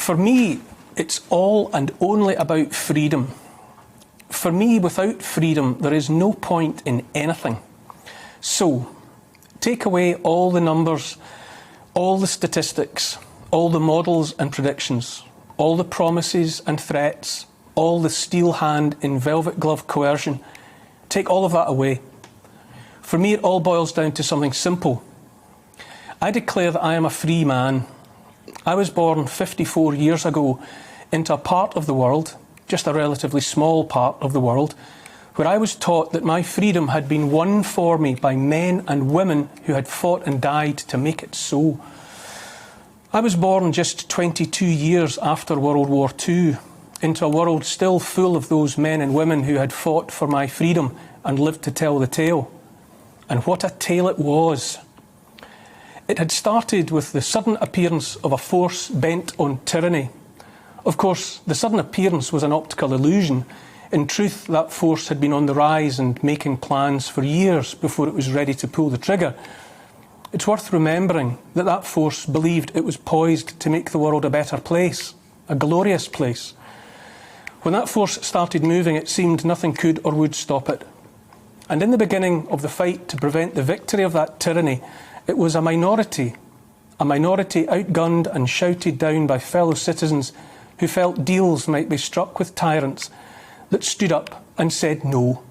For me, it's all and only about freedom. For me, without freedom, there is no point in anything. So, take away all the numbers, all the statistics, all the models and predictions, all the promises and threats, all the steel hand in velvet glove coercion. Take all of that away. For me, it all boils down to something simple. I declare that I am a free man. I was born 54 years ago into a part of the world, just a relatively small part of the world, where I was taught that my freedom had been won for me by men and women who had fought and died to make it so. I was born just 22 years after World War II, into a world still full of those men and women who had fought for my freedom and lived to tell the tale. And what a tale it was. It had started with the sudden appearance of a force bent on tyranny. Of course, the sudden appearance was an optical illusion. In truth, that force had been on the rise and making plans for years before it was ready to pull the trigger. It's worth remembering that that force believed it was poised to make the world a better place, a glorious place. When that force started moving, it seemed nothing could or would stop it. And in the beginning of the fight to prevent the victory of that tyranny, it was a minority outgunned and shouted down by fellow citizens who felt deals might be struck with tyrants, that stood up and said no.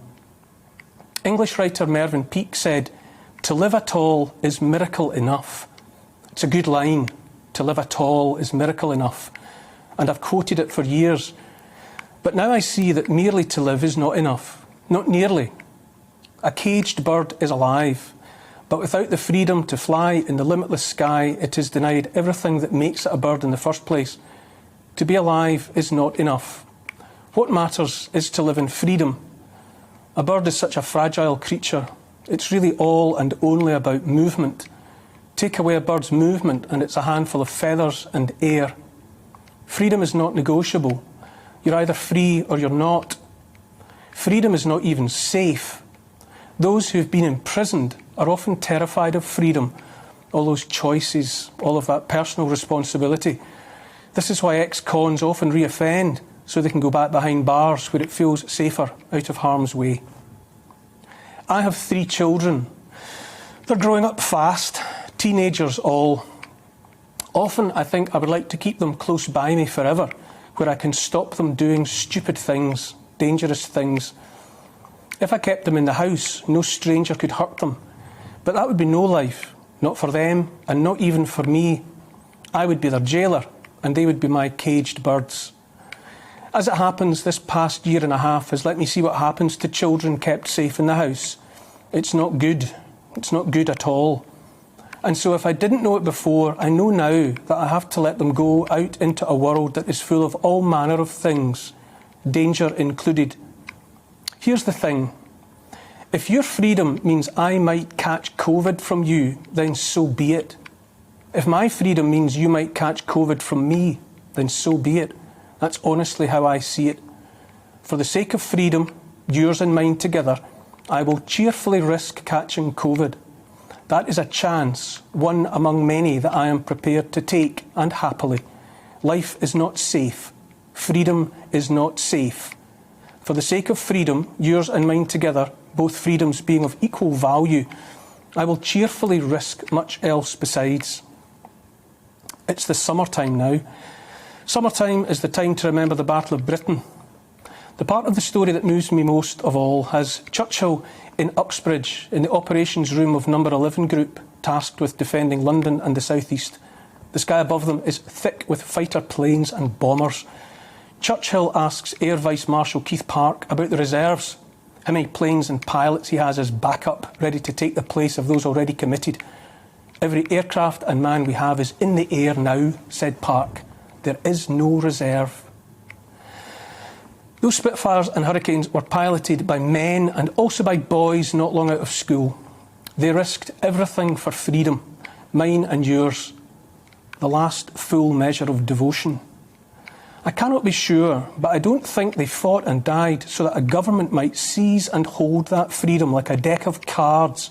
English writer Mervyn Peake said, "To live at all is miracle enough." It's a good line. To live at all is miracle enough. And I've quoted it for years. But now I see that merely to live is not enough. Not nearly. A caged bird is alive, but without the freedom to fly in the limitless sky, it is denied everything that makes it a bird in the first place. To be alive is not enough. What matters is to live in freedom. A bird is such a fragile creature. It's really all and only about movement. Take away a bird's movement and it's a handful of feathers and air. Freedom is not negotiable. You're either free or you're not. Freedom is not even safe. Those who've been imprisoned are often terrified of freedom, all those choices, all of that personal responsibility. This is why ex-cons often reoffend, so they can go back behind bars where it feels safer, out of harm's way. I have 3 children. They're growing up fast, teenagers all. Often I think I would like to keep them close by me forever, where I can stop them doing stupid things, dangerous things. If I kept them in the house, no stranger could hurt them. But that would be no life, not for them and not even for me. I would be their jailer and they would be my caged birds. As it happens, this past year and a half has let me see what happens to children kept safe in the house. It's not good. It's not good at all. And so if I didn't know it before, I know now that I have to let them go out into a world that is full of all manner of things, danger included. Here's the thing. If your freedom means I might catch COVID from you, then so be it. If my freedom means you might catch COVID from me, then so be it. That's honestly how I see it. For the sake of freedom, yours and mine together, I will cheerfully risk catching COVID. That is a chance, one among many that I am prepared to take, and happily. Life is not safe. Freedom is not safe. For the sake of freedom, yours and mine together, both freedoms being of equal value, I will cheerfully risk much else besides. It's the summertime now. Summertime is the time to remember the Battle of Britain. The part of the story that moves me most of all has Churchill in Uxbridge in the operations room of Number 11 Group, tasked with defending London and the South East. The sky above them is thick with fighter planes and bombers. Churchill asks Air Vice Marshal Keith Park about the reserves, how many planes and pilots he has as backup, ready to take the place of those already committed. "Every aircraft and man we have is in the air now," said Park. "There is no reserve." Those Spitfires and Hurricanes were piloted by men and also by boys not long out of school. They risked everything for freedom, mine and yours, the last full measure of devotion. I cannot be sure, but I don't think they fought and died so that a government might seize and hold that freedom like a deck of cards,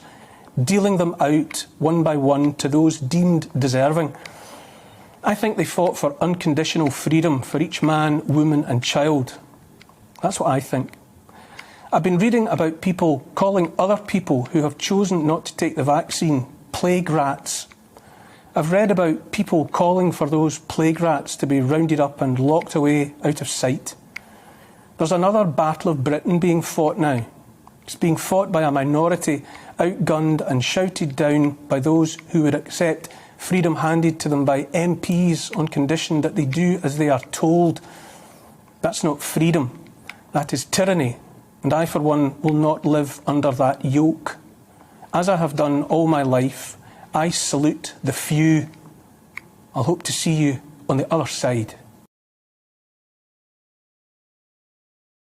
dealing them out one by one to those deemed deserving. I think they fought for unconditional freedom for each man, woman and child. That's what I think. I've been reading about people calling other people who have chosen not to take the vaccine plague rats. I've read about people calling for those plague rats to be rounded up and locked away out of sight. There's another Battle of Britain being fought now. It's being fought by a minority, outgunned and shouted down by those who would accept freedom handed to them by MPs on condition that they do as they are told. That's not freedom. That is tyranny. And I, for one, will not live under that yoke. As I have done all my life, I salute the few. I'll hope to see you on the other side.